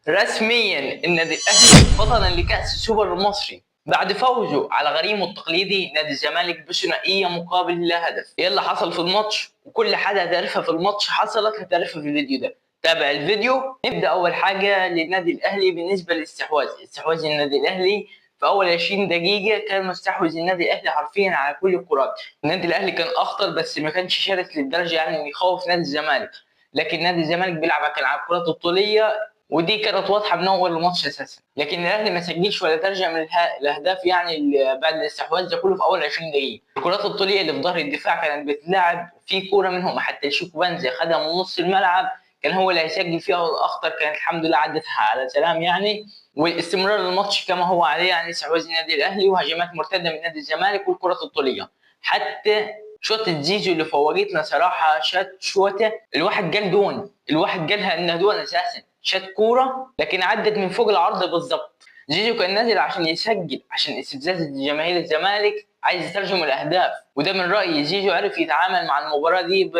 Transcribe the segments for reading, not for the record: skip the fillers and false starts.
رسميا النادي الاهلي بطلا لكأس السوبر المصري بعد فوزه على غريمه التقليدي نادي الزمالك بثنائيه مقابل لا هدف. ايه اللي حصل في الماتش وكل حاجه هتعرفها في الماتش حصلت هتعرفها في الفيديو ده. تابع الفيديو. نبدا. اول حاجه للنادي الاهلي بالنسبه استحواذ النادي الاهلي في اول 20 دقيقه كان مستحوذ النادي الاهلي حرفيا على كل الكرات. النادي الاهلي كان اخطر بس ما كانش شرس للدرجه يعني انه يخوف نادي الزمالك، لكن نادي الزمالك بيلعب كان على الكرات الطوليه ودي كانت واضحه من اول الماتش اساسا. لكن الاهلي ما سجلش ولا ترجع من الاهداف يعني بعد الاستحواذ ده كله في اول 20 دقيقه. الكرات الطوليه اللي في ظهر الدفاع كانت بتلعب في كوره منهم حتى شيكو بنزي خدها من نص الملعب كان هو اللي هيسجل فيها والاخطر كانت الحمد لله عدتها على سلام يعني. واستمرار الماتش كما هو عليه يعني استحواذ النادي الاهلي وهجمات مرتده من نادي الزمالك والكرات الطوليه. حتى شوطة زيزو اللي فوقتنا صراحه شوطه الواحد قال دون، الواحد قالها انها دون اساسا. شات كوره لكن عدت من فوق العرض بالظبط. زيزو كان نازل عشان يسجل عشان استفزاز جماهير الزمالك عايز يترجم الاهداف، وده من رايي زيزو عرف يتعامل مع المباراه دي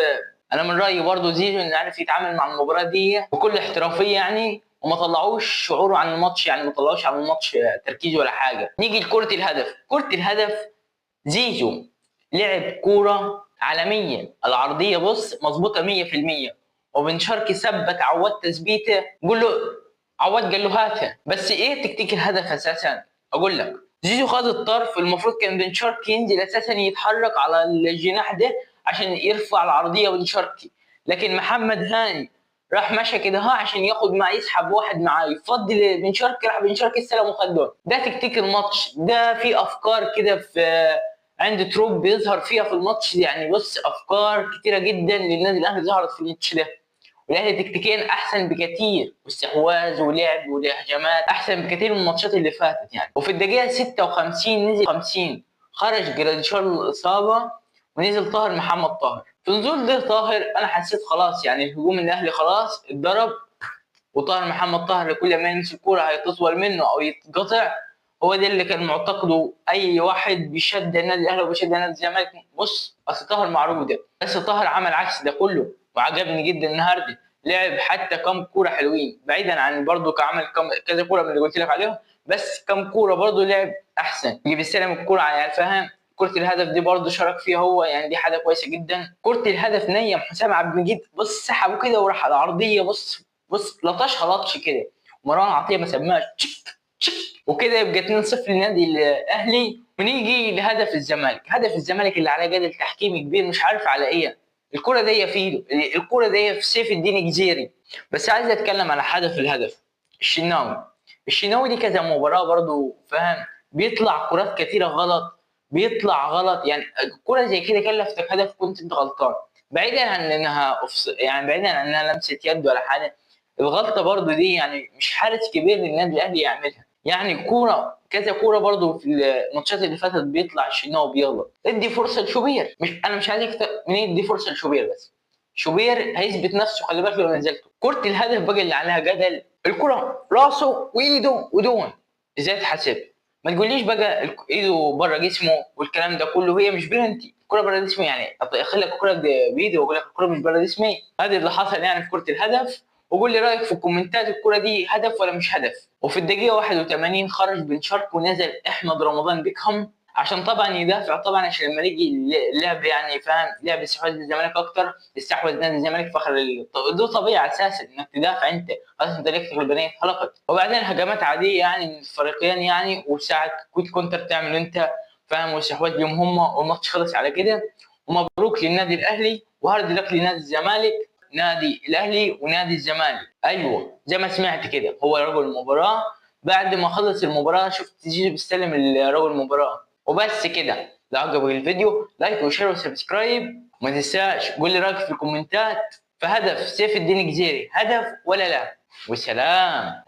انا من رايي برضه زيزو انه عرف يتعامل مع المباراه دي بكل احترافيه يعني، وما طلعوش شعوره عن الماتش يعني ما طلعوش عن الماتش تركيز ولا حاجه. نيجي لكره الهدف. كره الهدف زيزو لعب كوره عالميه العرضيه بص مظبوطه 100%، وبن شرقي ثبت عواد تثبيته قول له عواد قال له هاتها. بس ايه تكتيك الهدف اساسا؟ اقول لك زيزو خد الطرف المفروض كان بن شرقي ينزل اساسا يتحرك على الجناح ده عشان يرفع العرضيه بن شرقي، لكن محمد هاني راح مشى كده عشان ياخد معاه يسحب واحد معاه يفضل بن شرقي راح بن شرقي استلم وخد. ده تكتيك الماتش. ده في افكار كده في عند تروب بيظهر فيها في الماتش يعني بص افكار كتيره جدا للنادي الاهلي ظهرت في الماتش ده. والاهلي تكتيكيا احسن بكتير واستحواذ ولعب وهجمات احسن بكتير من الماتشات اللي فاتت يعني. وفي الدقيقه 56 نزل 50 خرج جراديشار الاصابه ونزل طاهر محمد طاهر. في نزول ده طاهر انا حسيت خلاص يعني الهجوم الاهلي خلاص اتضرب، وطاهر محمد طاهر كل ما يمسك الكوره هيتطول منه او يتقطع. هو ده اللي كان معتقده اي واحد بيشد النادي الاهلي وبيشد نادي الزمالك. بص اصل طاهر معروف ده، بس طاهر عمل عكس ده كله وعجبني جدا النهارده. لعب حتى كم كوره حلوين بعيدا عن برضه كعمل كذا كوره من اللي قلت لك عليهم، بس كم كوره برضه لعب احسن يجيب السلم الكوره يعني فاهم. كرة الهدف دي برضه شارك فيها هو يعني دي حاجه كويسه جدا. كرة الهدف نيم حسام عبد المجيد بص سحبه كده وراح على العرضيه بص لطشها لطش كده ومروان عطيه ما سماش وكده يبقى 2-0 للنادي الاهلي. ونيجي لهدف الزمالك. هدف الزمالك اللي عليه جدل تحكيمي كبير مش عارف على ايه. الكرة دي في الكرة دي في سيف الدين جزيري. بس عايز اتكلم على الهدف الشناوي دي كذا مباراة برضو فاهم بيطلع كرات كتيرة غلط بيطلع غلط يعني. كرة زي كده كلفتك هدف كنت انت غلطان بعيدا عن انها يعني بعيدا عن انها لمسة يد ولا حاجة. الغلطة برضو دي يعني مش حارس كبير للنادي الاهلي يعملها يعني. كوره كذا كوره برضو في الماتشات اللي فاتت بيطلع الشناوي بيغلط. ادي فرصه لشوبير. انا مش عايزك ادي فرصه لشوبير بس شوبير هيثبت نفسه خلي بالك لو نزلته. كره الهدف بقى اللي عليها جدل الكره راسه وايده ودون ازاي تحسب؟ ما تقوليش بقى ايده بره جسمه والكلام ده كله هي مش بلنتي. الكره بره جسمي يعني اخلي الكره بايدي واقول لك الكره مش بره جسمي. هذا اللي حصل يعني في كره الهدف. وقول لي رايك في الكومنتات الكره دي هدف ولا مش هدف. وفي الدقيقه 81 خرج بن شرقي ونزل احمد رمضان بيكهام عشان طبعا يدافع طبعا عشان لما يجي اللعب يعني فاهم لعب استحواذ الزمالك اكتر استحوذ نادي الزمالك فخر ده طبيعي اساسا انك تدافع انت خلاص انت ليك البنيه اتخلقت. وبعدين هجمات عاديه يعني من الفريقين يعني وساعه كويك كونتر تعمل انت فاهم واستحواذ ليهم هم والماتش خلص على كده. ومبروك للنادي الاهلي وهارد لك لنادي الزمالك. نادي الاهلي ونادي الزمالك ايوه زي ما سمعت كده هو رجل المباراه. بعد ما خلص المباراه شفت زيزو بيستلم رجل المباراه. وبس كده. لو عجبك الفيديو لايك وشير وسبسكرايب وما تنساش قول لي رايك في الكومنتات. فهدف سيف الدين جزيري هدف ولا لا؟ وسلام.